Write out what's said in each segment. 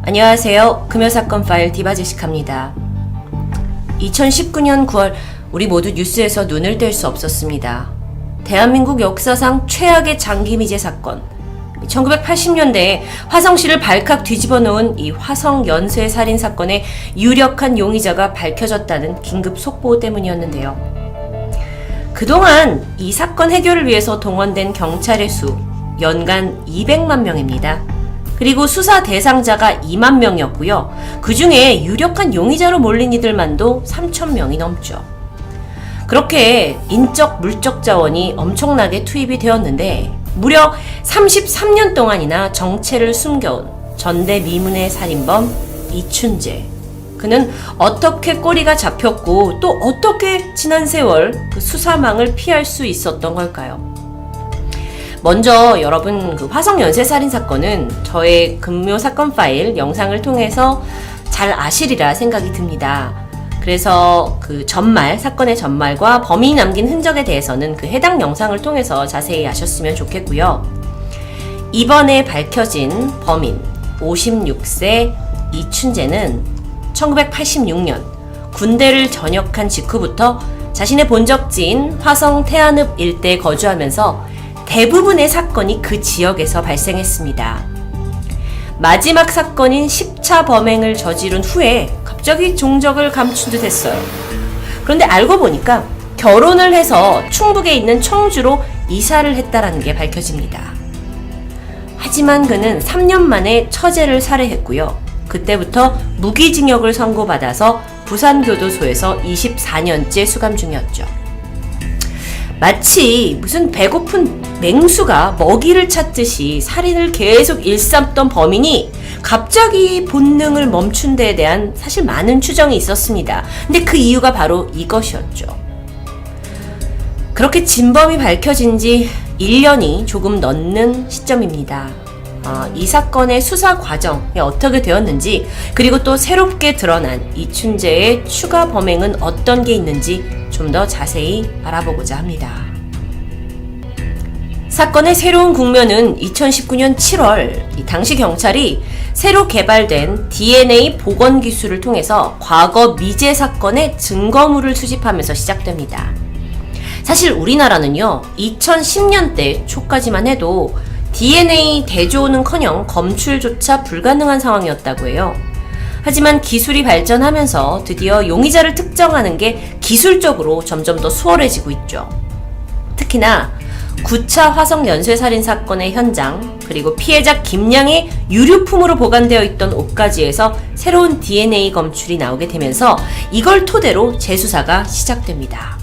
안녕하세요. 금요사건 파일 디바제시카입니다. 2019년 9월 우리 모두 뉴스에서 눈을 뗄 수 없었습니다. 대한민국 역사상 최악의 장기 미제 사건. 1980년대에 화성시를 발칵 뒤집어 놓은 이 화성 연쇄 살인 사건의 유력한 용의자가 밝혀졌다는 긴급 속보 때문이었는데요. 그동안 이 사건 해결을 위해서 동원된 경찰의 수 연간 200만 명입니다. 그리고 수사 대상자가 2만 명이었고요. 그 중에 유력한 용의자로 몰린 이들만도 3천 명이 넘죠. 그렇게 인적 물적 자원이 엄청나게 투입이 되었는데 무려 33년 동안이나 정체를 숨겨온 전대미문의 살인범 이춘재. 그는 어떻게 꼬리가 잡혔고 또 어떻게 지난 세월 그 수사망을 피할 수 있었던 걸까요? 먼저 여러분 그 화성 연쇄 살인 사건은 저의 금요 사건 파일 영상을 통해서 잘 아시리라 생각이 듭니다. 그래서 그 사건의 전말과 범인이 남긴 흔적에 대해서는 그 해당 영상을 통해서 자세히 아셨으면 좋겠고요. 이번에 밝혀진 범인 56세 이춘재는 1986년 군대를 전역한 직후부터 자신의 본적지인 화성 태안읍 일대에 거주하면서 대부분의 사건이 그 지역에서 발생했습니다. 마지막 사건인 10차 범행을 저지른 후에 갑자기 종적을 감춘 듯 했어요. 그런데 알고 보니까 결혼을 해서 충북에 있는 청주로 이사를 했다라는 게 밝혀집니다. 하지만 그는 3년 만에 처제를 살해했고요. 그때부터 무기징역을 선고받아서 부산교도소에서 24년째 수감 중이었죠. 마치 무슨 배고픈 맹수가 먹이를 찾듯이 살인을 계속 일삼던 범인이 갑자기 본능을 멈춘 데에 대한 사실 많은 추정이 있었습니다. 근데 그 이유가 바로 이것이었죠. 그렇게 진범이 밝혀진 지 1년이 조금 넘는 시점입니다. 이 사건의 수사 과정이 어떻게 되었는지, 그리고 또 새롭게 드러난 이춘재의 추가 범행은 어떤 게 있는지 좀 더 자세히 알아보고자 합니다. 사건의 새로운 국면은 2019년 7월 당시 경찰이 새로 개발된 DNA 복원 기술을 통해서 과거 미제 사건의 증거물을 수집하면서 시작됩니다. 사실 우리나라는요, 2010년대 초까지만 해도 DNA 대조는커녕 검출조차 불가능한 상황이었다고 해요. 하지만 기술이 발전하면서 드디어 용의자를 특정하는 게 기술적으로 점점 더 수월해지고 있죠. 특히나 9차 화성 연쇄살인 사건의 현장, 그리고 피해자 김양의 유류품으로 보관되어 있던 옷가지에서 새로운 DNA 검출이 나오게 되면서 이걸 토대로 재수사가 시작됩니다.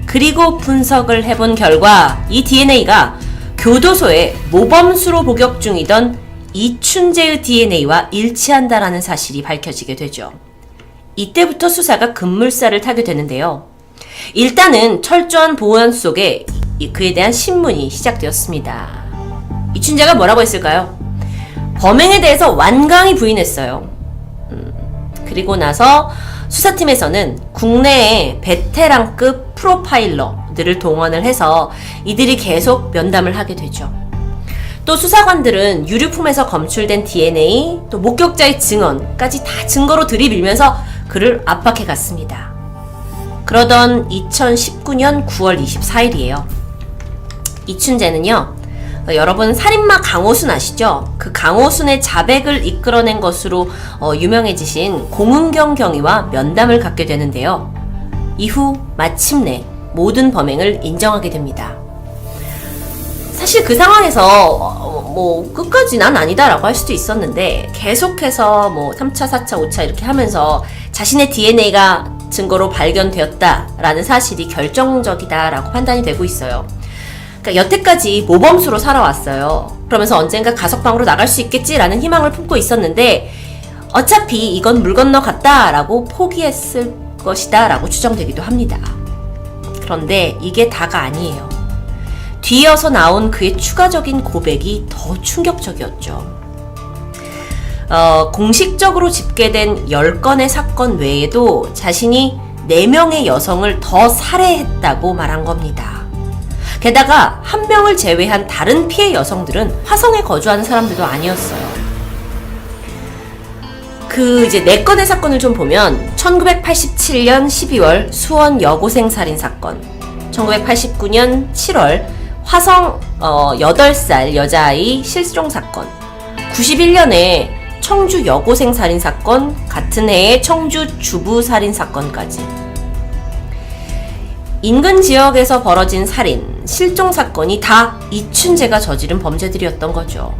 그리고 분석을 해본 결과 이 DNA가 교도소에 모범수로 복역 중이던 이춘재의 DNA와 일치한다라는 사실이 밝혀지게 되죠. 이때부터 수사가 급물살을 타게 되는데요. 일단은 철저한 보안 속에 그에 대한 신문이 시작되었습니다. 이춘재가 뭐라고 했을까요? 범행에 대해서 완강히 부인했어요. 그리고 나서 수사팀에서는 국내의 베테랑급 프로파일러들을 동원을 해서 이들이 계속 면담을 하게 되죠. 또 수사관들은 유류품에서 검출된 DNA, 또 목격자의 증언까지 다 증거로 들이밀면서 그를 압박해 갔습니다. 그러던 2019년 9월 24일이에요. 이춘재는요, 여러분 살인마 강호순 아시죠? 그 강호순의 자백을 이끌어낸 것으로 유명해지신 공은경 경위와 면담을 갖게 되는데요. 이후 마침내 모든 범행을 인정하게 됩니다. 사실 그 상황에서 끝까지 난 아니다라고 할 수도 있었는데 계속해서 3차, 4차, 5차 이렇게 하면서 자신의 DNA가 증거로 발견되었다라는 사실이 결정적이다라고 판단이 되고 있어요. 그러니까 여태까지 모범수로 살아왔어요. 그러면서 언젠가 가석방으로 나갈 수 있겠지라는 희망을 품고 있었는데 어차피 이건 물 건너갔다라고 포기했을 것이다 라고 추정되기도 합니다. 그런데 이게 다가 아니에요. 뒤이어서 나온 그의 추가적인 고백이 더 충격적이었죠. 공식적으로 집계된 10건의 사건 외에도 자신이 4명의 여성을 더 살해했다고 말한 겁니다. 게다가 한 명을 제외한 다른 피해 여성들은 화성에 거주하는 사람들도 아니었어요. 이제 4건의 사건을 좀 보면 1987년 12월 수원 여고생 살인 사건, 1989년 7월 화성 8살 여자아이 실종 사건, 91년에 청주 여고생 살인 사건, 같은 해에 청주 주부 살인 사건까지 인근 지역에서 벌어진 살인, 실종 사건이 다 이춘재가 저지른 범죄들이었던 거죠.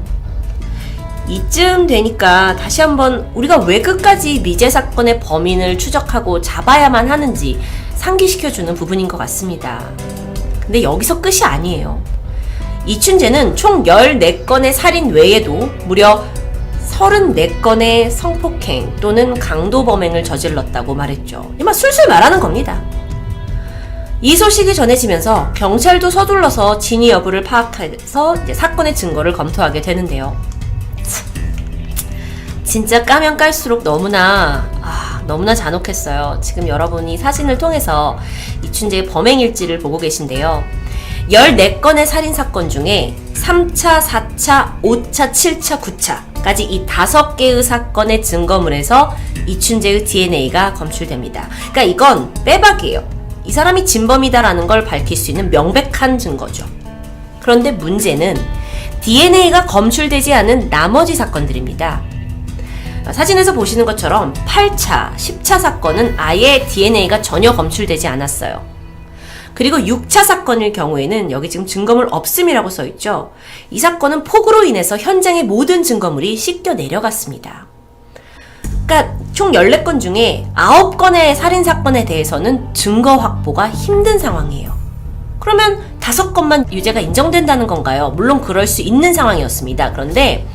이쯤 되니까 다시 한번 우리가 왜 끝까지 미제 사건의 범인을 추적하고 잡아야만 하는지 상기시켜주는 부분인 것 같습니다. 근데 여기서 끝이 아니에요. 이춘재는 총 14건의 살인 외에도 무려 34건의 성폭행 또는 강도범행을 저질렀다고 말했죠. 이만 술술 말하는 겁니다. 이 소식이 전해지면서 경찰도 서둘러서 진위 여부를 파악해서 이제 사건의 증거를 검토하게 되는데요. 진짜 까면 깔수록 너무나 잔혹했어요. 지금 여러분이 사진을 통해서 이춘재의 범행일지를 보고 계신데요. 14건의 살인사건 중에 3차, 4차, 5차, 7차, 9차까지 이 5개의 사건의 증거물에서 이춘재의 DNA가 검출됩니다. 그러니까 이건 빼박이에요. 이 사람이 진범이다라는 걸 밝힐 수 있는 명백한 증거죠. 그런데 문제는 DNA가 검출되지 않은 나머지 사건들입니다. 사진에서 보시는 것처럼 8차, 10차 사건은 아예 DNA가 전혀 검출되지 않았어요. 그리고 6차 사건일 경우에는 여기 지금 증거물 없음이라고 써있죠. 이 사건은 폭우로 인해서 현장의 모든 증거물이 씻겨 내려갔습니다. 그러니까 총 14건 중에 9건의 살인사건에 대해서는 증거 확보가 힘든 상황이에요. 그러면 5건만 유죄가 인정된다는 건가요? 물론 그럴 수 있는 상황이었습니다. 그런데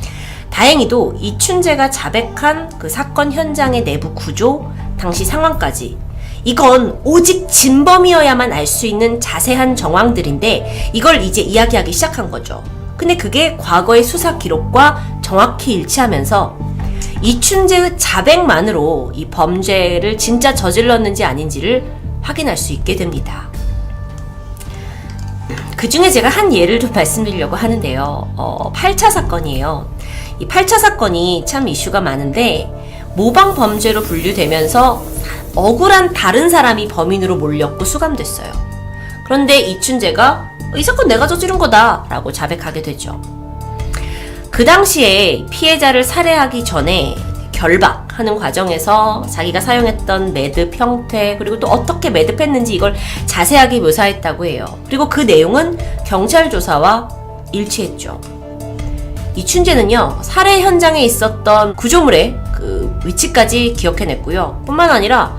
다행히도 이춘재가 자백한 그 사건 현장의 내부 구조, 당시 상황까지 이건 오직 진범이어야만 알 수 있는 자세한 정황들인데 이걸 이제 이야기하기 시작한 거죠. 근데 그게 과거의 수사 기록과 정확히 일치하면서 이춘재의 자백만으로 이 범죄를 진짜 저질렀는지 아닌지를 확인할 수 있게 됩니다. 그 중에 제가 한 예를 좀 말씀드리려고 하는데요. 8차 사건이에요. 이 8차 사건이 참 이슈가 많은데 모방 범죄로 분류되면서 억울한 다른 사람이 범인으로 몰렸고 수감됐어요. 그런데 이춘재가 이 사건 내가 저지른 거다 라고 자백하게 되죠. 그 당시에 피해자를 살해하기 전에 결박하는 과정에서 자기가 사용했던 매듭 형태 그리고 또 어떻게 매듭했는지 이걸 자세하게 묘사했다고 해요. 그리고 그 내용은 경찰 조사와 일치했죠. 이춘재는요, 살해 현장에 있었던 구조물의 그 위치까지 기억해냈고요. 뿐만 아니라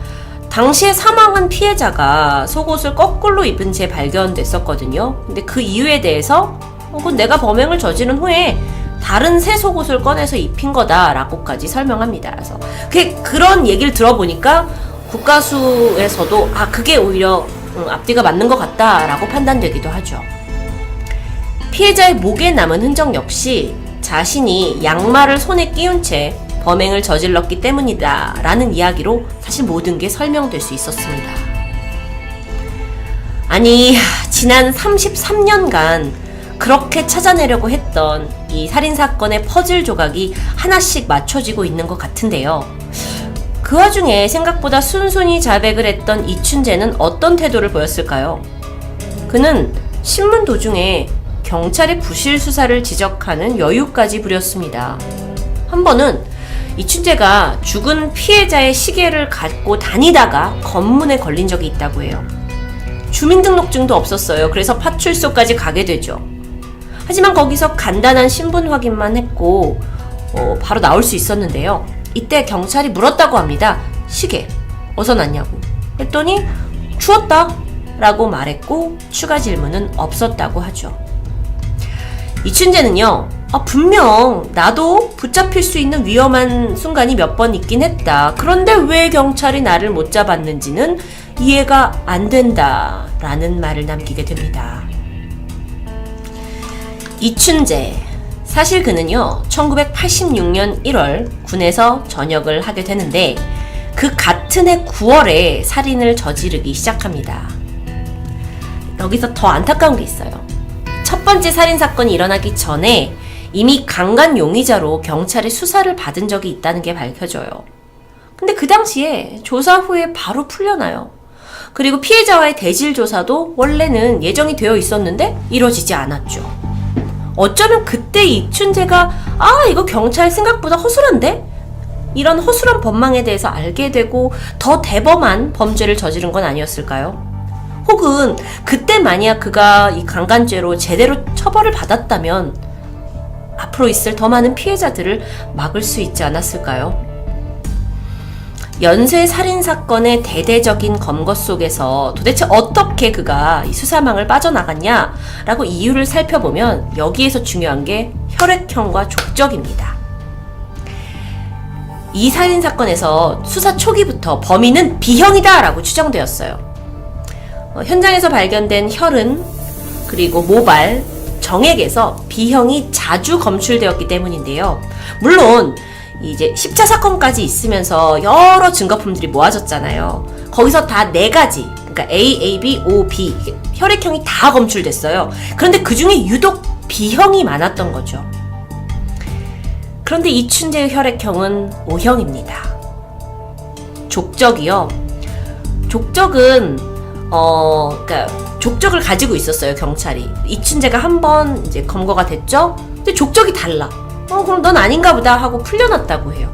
당시에 사망한 피해자가 속옷을 거꾸로 입은 채 발견됐었거든요. 근데 그 이유에 대해서 그건 내가 범행을 저지른 후에 다른 새 속옷을 꺼내서 입힌 거다라고까지 설명합니다. 그래서 그런 얘기를 들어보니까 국가수에서도 그게 오히려 앞뒤가 맞는 것 같다라고 판단되기도 하죠. 피해자의 목에 남은 흔적 역시 자신이 양말을 손에 끼운 채 범행을 저질렀기 때문이다 라는 이야기로 사실 모든 게 설명될 수 있었습니다. 아니, 지난 33년간 그렇게 찾아내려고 했던 이 살인사건의 퍼즐 조각이 하나씩 맞춰지고 있는 것 같은데요. 그 와중에 생각보다 순순히 자백을 했던 이춘재는 어떤 태도를 보였을까요? 그는 신문 도중에 경찰의 부실 수사를 지적하는 여유까지 부렸습니다. 한 번은 이춘재가 죽은 피해자의 시계를 갖고 다니다가 검문에 걸린 적이 있다고 해요. 주민등록증도 없었어요. 그래서 파출소까지 가게 되죠. 하지만 거기서 간단한 신분 확인만 했고 바로 나올 수 있었는데요. 이때 경찰이 물었다고 합니다. 시계 어디서 났냐고 했더니 주웠다 라고 말했고 추가 질문은 없었다고 하죠. 이춘재는요, 분명 나도 붙잡힐 수 있는 위험한 순간이 몇 번 있긴 했다. 그런데 왜 경찰이 나를 못 잡았는지는 이해가 안 된다 라는 말을 남기게 됩니다. 이춘재, 사실 그는요 1986년 1월 군에서 전역을 하게 되는데 그 같은 해 9월에 살인을 저지르기 시작합니다. 여기서 더 안타까운 게 있어요. 첫 번째 살인사건이 일어나기 전에 이미 강간 용의자로 경찰의 수사를 받은 적이 있다는 게 밝혀져요. 근데 그 당시에 조사 후에 바로 풀려나요. 그리고 피해자와의 대질 조사도 원래는 예정이 되어 있었는데 이뤄지지 않았죠. 어쩌면 그때 이춘재가 이거 경찰 생각보다 허술한데? 이런 허술한 법망에 대해서 알게 되고 더 대범한 범죄를 저지른 건 아니었을까요? 혹은 그때 만약 그가 이 강간죄로 제대로 처벌을 받았다면 앞으로 있을 더 많은 피해자들을 막을 수 있지 않았을까요? 연쇄 살인 사건의 대대적인 검거 속에서 도대체 어떻게 그가 이 수사망을 빠져나갔냐라고 이유를 살펴보면 여기에서 중요한 게 혈액형과 족적입니다. 이 살인 사건에서 수사 초기부터 범인은 B형이다라고 추정되었어요. 현장에서 발견된 혈흔 그리고 모발, 정액에서 B형이 자주 검출되었기 때문인데요. 물론 이제 10차 사건까지 있으면서 여러 증거품들이 모아졌잖아요. 거기서 다 4가지, 그러니까 A, A, B, O, B 혈액형이 다 검출됐어요. 그런데 그 중에 유독 B형이 많았던 거죠. 그런데 이춘재의 혈액형은 O형입니다. 족적이요. 족적은 그러니까 족적을 가지고 있었어요, 경찰이. 이춘재가 한번 이제 검거가 됐죠. 근데 족적이 달라. 그럼 넌 아닌가 보다 하고 풀려났다고 해요.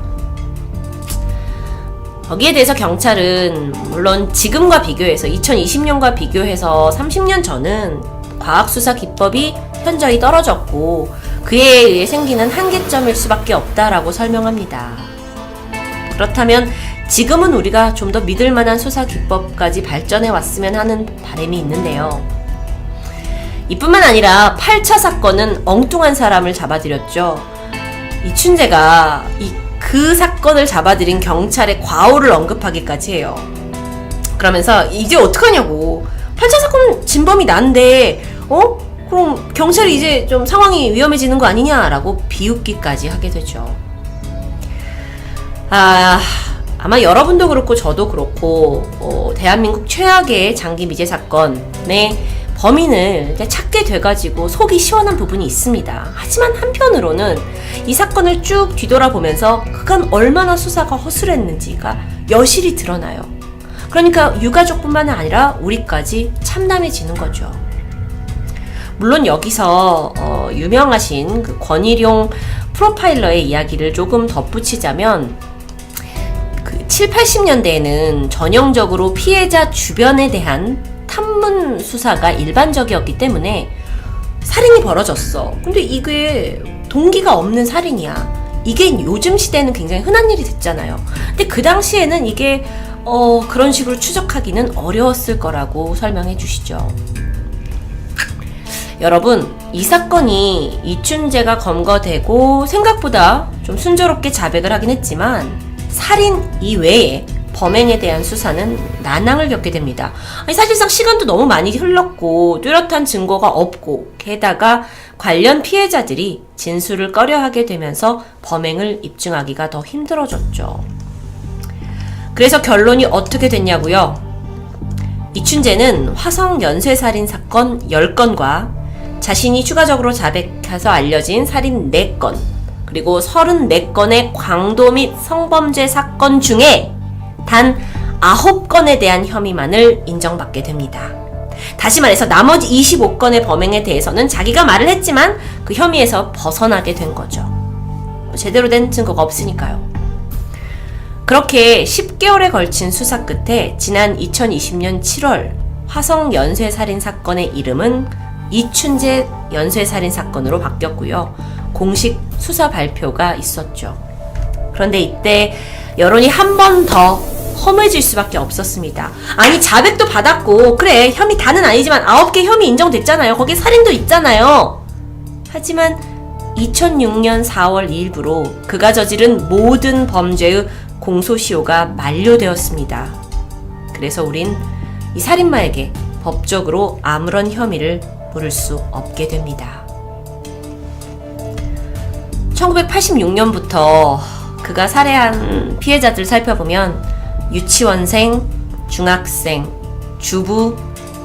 거기에 대해서 경찰은 물론 지금과 비교해서 2020년과 비교해서 30년 전은 과학수사 기법이 현저히 떨어졌고 그에 의해 생기는 한계점일 수밖에 없다라고 설명합니다. 그렇다면 지금은 우리가 좀 더 믿을 만한 수사 기법까지 발전해 왔으면 하는 바람이 있는데요. 이뿐만 아니라 8차 사건은 엉뚱한 사람을 잡아들였죠. 이춘재가 그 사건을 잡아들인 경찰의 과오를 언급하기까지 해요. 그러면서 이제 어떡하냐고. 8차 사건 진범이 난데 그럼 경찰이 이제 좀 상황이 위험해지는 거 아니냐라고 비웃기까지 하게 되죠. 아마 여러분도 그렇고 저도 그렇고 대한민국 최악의 장기 미제 사건의 범인을 찾게 돼가지고 속이 시원한 부분이 있습니다. 하지만 한편으로는 이 사건을 쭉 뒤돌아보면서 그간 얼마나 수사가 허술했는지가 여실히 드러나요. 그러니까 유가족뿐만 아니라 우리까지 참담해지는 거죠. 물론 여기서 유명하신 그 권일용 프로파일러의 이야기를 조금 덧붙이자면 7, 80년대에는 전형적으로 피해자 주변에 대한 탐문 수사가 일반적이었기 때문에 살인이 벌어졌어. 근데 이게 동기가 없는 살인이야. 이게 요즘 시대에는 굉장히 흔한 일이 됐잖아요. 근데 그 당시에는 이게 그런 식으로 추적하기는 어려웠을 거라고 설명해 주시죠. 여러분, 이 사건이 이춘재가 검거되고 생각보다 좀 순조롭게 자백을 하긴 했지만 살인 이외에 범행에 대한 수사는 난항을 겪게 됩니다. 사실상 시간도 너무 많이 흘렀고 뚜렷한 증거가 없고 게다가 관련 피해자들이 진술을 꺼려하게 되면서 범행을 입증하기가 더 힘들어졌죠. 그래서 결론이 어떻게 됐냐고요? 이춘재는 화성 연쇄살인 사건 10건과 자신이 추가적으로 자백해서 알려진 살인 4건 그리고 34건의 강도 및 성범죄 사건 중에 단 9건에 대한 혐의만을 인정받게 됩니다. 다시 말해서 나머지 25건의 범행에 대해서는 자기가 말을 했지만 그 혐의에서 벗어나게 된 거죠. 제대로 된 증거가 없으니까요. 그렇게 10개월에 걸친 수사 끝에 지난 2020년 7월 화성 연쇄살인 사건의 이름은 이춘재 연쇄살인 사건으로 바뀌었고요. 공식 수사 발표가 있었죠. 그런데 이때 여론이 한 번 더 험해질 수밖에 없었습니다. 아니 자백도 받았고 그래 혐의 다는 아니지만 9개 혐의 인정됐잖아요. 거기에 살인도 있잖아요. 하지만 2006년 4월 2일부로 그가 저지른 모든 범죄의 공소시효가 만료되었습니다. 그래서 우린 이 살인마에게 법적으로 아무런 혐의를 물을 수 없게 됩니다. 1986년부터 그가 살해한 피해자들 살펴보면 유치원생, 중학생, 주부,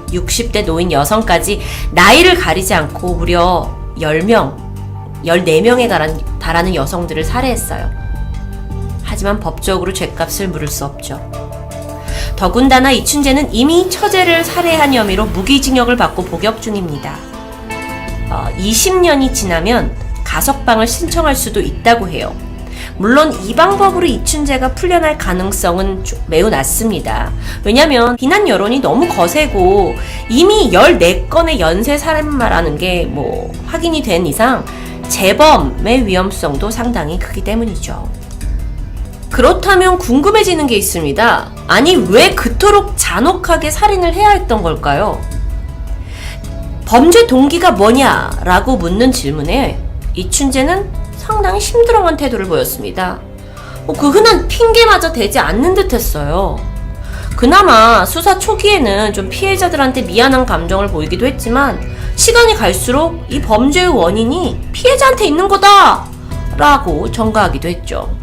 60대 노인 여성까지 나이를 가리지 않고 무려 10명, 14명에 달하는 여성들을 살해했어요. 하지만 법적으로 죗값을 물을 수 없죠. 더군다나 이춘재는 이미 처제를 살해한 혐의로 무기징역을 받고 복역 중입니다. 20년이 지나면 가석방을 신청할 수도 있다고 해요. 물론 이 방법으로 이춘재가 풀려날 가능성은 매우 낮습니다. 왜냐면 비난 여론이 너무 거세고 이미 14건의 연쇄 살인마라는 게 확인이 된 이상 재범의 위험성도 상당히 크기 때문이죠. 그렇다면 궁금해지는 게 있습니다. 아니, 왜 그토록 잔혹하게 살인을 해야 했던 걸까요? 범죄 동기가 뭐냐라고 묻는 질문에 이춘재는 상당히 심드렁한 태도를 보였습니다. 그 흔한 핑계마저 대지 않는 듯 했어요. 그나마 수사 초기에는 좀 피해자들한테 미안한 감정을 보이기도 했지만 시간이 갈수록 이 범죄의 원인이 피해자한테 있는 거다! 라고 전가하기도 했죠.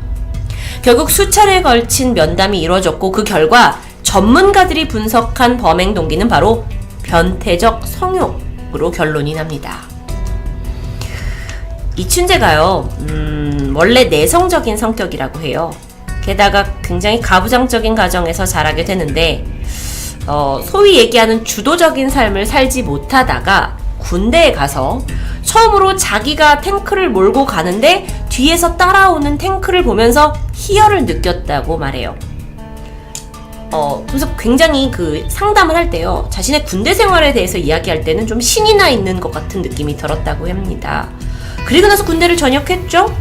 결국 수차례에 걸친 면담이 이루어졌고 그 결과 전문가들이 분석한 범행 동기는 바로 변태적 성욕으로 결론이 납니다. 이춘재가요, 원래 내성적인 성격이라고 해요. 게다가 굉장히 가부장적인 가정에서 자라게 되는데, 소위 얘기하는 주도적인 삶을 살지 못하다가 군대에 가서 처음으로 자기가 탱크를 몰고 가는데 뒤에서 따라오는 탱크를 보면서 희열을 느꼈다고 말해요. 그래서 굉장히 상담을 할 때요, 자신의 군대 생활에 대해서 이야기할 때는 좀 신이 나 있는 것 같은 느낌이 들었다고 합니다. 그리고 나서 군대를 전역했죠?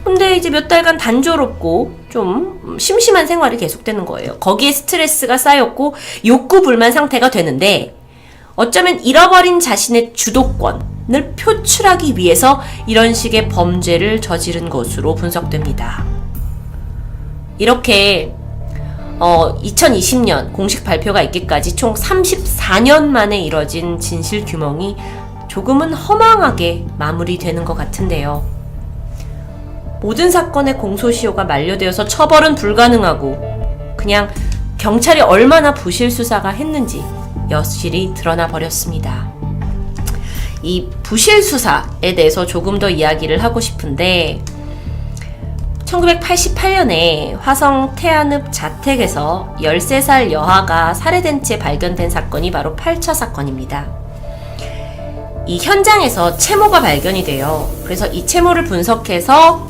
근데 이제 몇 달간 단조롭고 좀 심심한 생활이 계속되는 거예요. 거기에 스트레스가 쌓였고 욕구불만 상태가 되는데 어쩌면 잃어버린 자신의 주도권을 표출하기 위해서 이런 식의 범죄를 저지른 것으로 분석됩니다. 이렇게 2020년 공식 발표가 있기까지 총 34년 만에 이뤄진 진실 규명이 조금은 허망하게 마무리되는 것 같은데요. 모든 사건의 공소시효가 만료되어서 처벌은 불가능하고 그냥 경찰이 얼마나 부실 수사가 했는지 여실히 드러나 버렸습니다. 이 부실 수사에 대해서 조금 더 이야기를 하고 싶은데 1988년에 화성 태안읍 자택에서 13살 여아가 살해된 채 발견된 사건이 바로 8차 사건입니다. 이 현장에서 채모가 발견이 돼요. 그래서 이 채모를 분석해서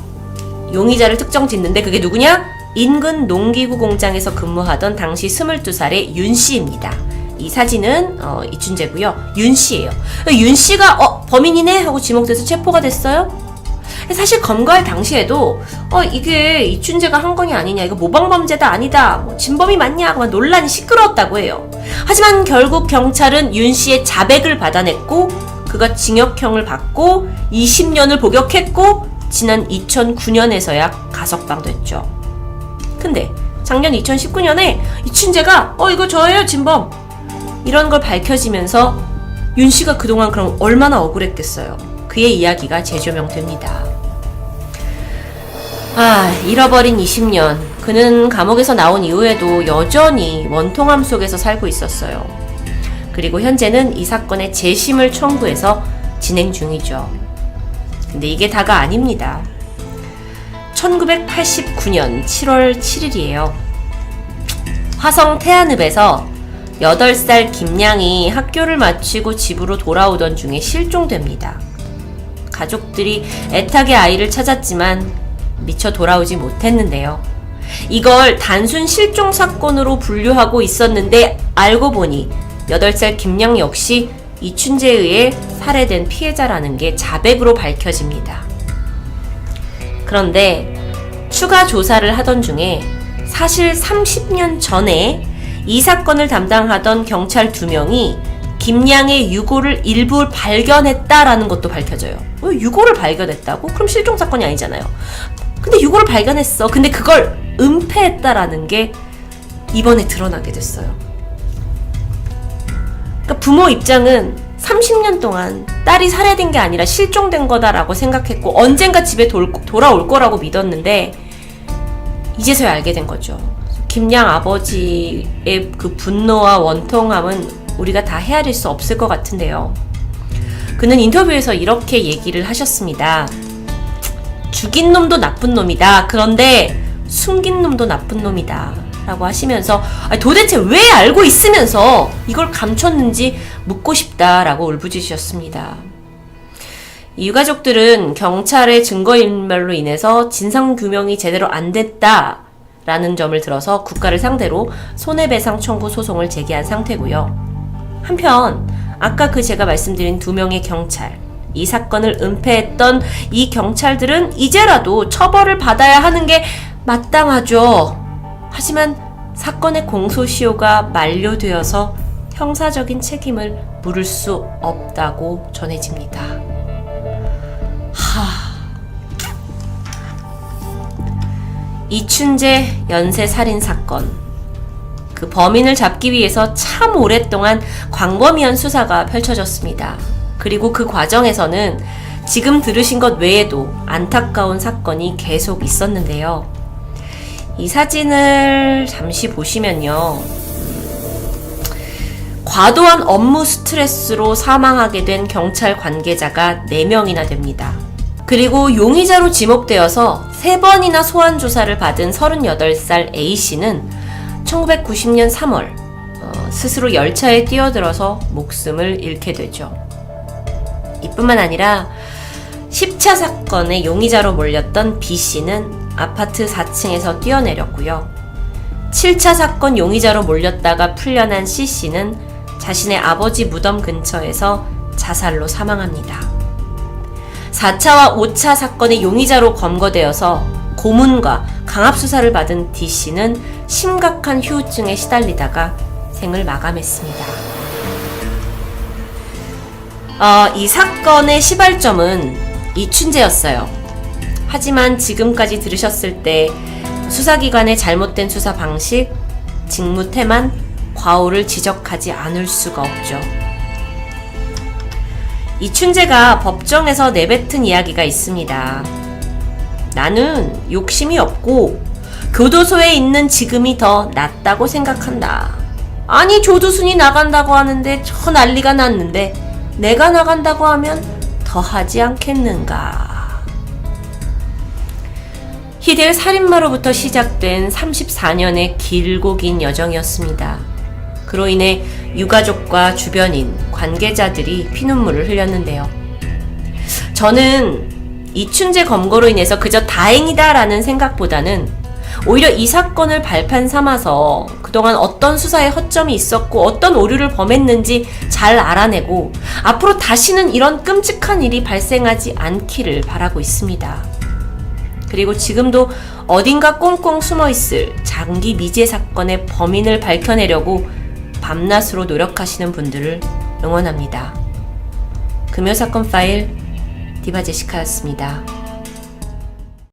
용의자를 특정 짓는데 그게 누구냐? 인근 농기구 공장에서 근무하던 당시 22살의 윤 씨입니다. 이 사진은 이춘재고요. 윤 씨예요. 윤 씨가 범인이네 하고 지목돼서 체포가 됐어요. 사실 검거할 당시에도 이게 이춘재가 한 건이 아니냐, 이거 모방범죄다 아니다, 진범이 맞냐 하고 논란이 시끄러웠다고 해요. 하지만 결국 경찰은 윤 씨의 자백을 받아냈고 그가 징역형을 받고 20년을 복역했고 지난 2009년에서야 가석방됐죠. 근데 작년 2019년에 이춘재가 이거 저예요, 진범, 이런 걸 밝혀지면서 윤 씨가 그동안 그럼 얼마나 억울했겠어요. 그의 이야기가 재조명됩니다. 잃어버린 20년. 그는 감옥에서 나온 이후에도 여전히 원통함 속에서 살고 있었어요. 그리고 현재는 이 사건의 재심을 청구해서 진행 중이죠. 근데 이게 다가 아닙니다. 1989년 7월 7일이에요. 화성 태안읍에서 8살 김양이 학교를 마치고 집으로 돌아오던 중에 실종됩니다. 가족들이 애타게 아이를 찾았지만 미처 돌아오지 못했는데요. 이걸 단순 실종 사건으로 분류하고 있었는데 알고 보니 8살 김양 역시 이춘재에 의해 살해된 피해자라는 게 자백으로 밝혀집니다. 그런데 추가 조사를 하던 중에 사실 30년 전에 이 사건을 담당하던 경찰 2명이 김양의 유골을 일부 발견했다라는 것도 밝혀져요. 유골을 발견했다고? 그럼 실종 사건이 아니잖아요. 근데 유골을 발견했어. 근데 그걸 은폐했다라는 게 이번에 드러나게 됐어요. 그러니까 부모 입장은 30년 동안 딸이 살해된 게 아니라 실종된 거다라고 생각했고 언젠가 집에 돌아올 거라고 믿었는데 이제서야 알게 된 거죠. 김양 아버지의 그 분노와 원통함은 우리가 다 헤아릴 수 없을 것 같은데요. 그는 인터뷰에서 이렇게 얘기를 하셨습니다. 죽인 놈도 나쁜 놈이다. 그런데 숨긴 놈도 나쁜 놈이다 라고 하시면서 도대체 왜 알고 있으면서 이걸 감췄는지 묻고 싶다 라고 울부짖으셨습니다. 이 유가족들은 경찰의 증거인멸로 인해서 진상규명이 제대로 안 됐다 라는 점을 들어서 국가를 상대로 손해배상 청구 소송을 제기한 상태고요. 한편 아까 제가 말씀드린 2명의 경찰, 이 사건을 은폐했던 이 경찰들은 이제라도 처벌을 받아야 하는 게 마땅하죠. 하지만 사건의 공소시효가 만료되어서 형사적인 책임을 물을 수 없다고 전해집니다. 이춘재 연쇄살인 사건. 그 범인을 잡기 위해서 참 오랫동안 광범위한 수사가 펼쳐졌습니다. 그리고 그 과정에서는 지금 들으신 것 외에도 안타까운 사건이 계속 있었는데요. 이 사진을 잠시 보시면요. 과도한 업무 스트레스로 사망하게 된 경찰 관계자가 4명이나 됩니다. 그리고 용의자로 지목되어서 3번이나 소환 조사를 받은 38살 A씨는 1990년 3월 스스로 열차에 뛰어들어서 목숨을 잃게 되죠. 이뿐만 아니라 10차 사건의 용의자로 몰렸던 B씨는 아파트 4층에서 뛰어내렸고요. 7차 사건 용의자로 몰렸다가 풀려난 C씨는 자신의 아버지 무덤 근처에서 자살로 사망합니다. 4차와 5차 사건의 용의자로 검거되어서 고문과 강압수사를 받은 D씨는 심각한 후유증에 시달리다가 생을 마감했습니다. 이 사건의 시발점은 이춘재였어요. 하지만 지금까지 들으셨을 때 수사기관의 잘못된 수사 방식, 직무태만, 과오를 지적하지 않을 수가 없죠. 이춘재가 법정에서 내뱉은 이야기가 있습니다. 나는 욕심이 없고 교도소에 있는 지금이 더 낫다고 생각한다. 아니 조두순이 나간다고 하는데 저 난리가 났는데 내가 나간다고 하면 더 하지 않겠는가. 희대의 살인마로부터 시작된 34년의 길고 긴 여정이었습니다. 그로 인해 유가족과 주변인, 관계자들이 피눈물을 흘렸는데요. 저는 이춘재 검거로 인해서 그저 다행이다라는 생각보다는 오히려 이 사건을 발판 삼아서 그동안 어떤 수사에 허점이 있었고 어떤 오류를 범했는지 잘 알아내고 앞으로 다시는 이런 끔찍한 일이 발생하지 않기를 바라고 있습니다. 그리고 지금도 어딘가 꽁꽁 숨어있을 장기 미제 사건의 범인을 밝혀내려고 밤낮으로 노력하시는 분들을 응원합니다. 금요사건 파일 디바제시카였습니다.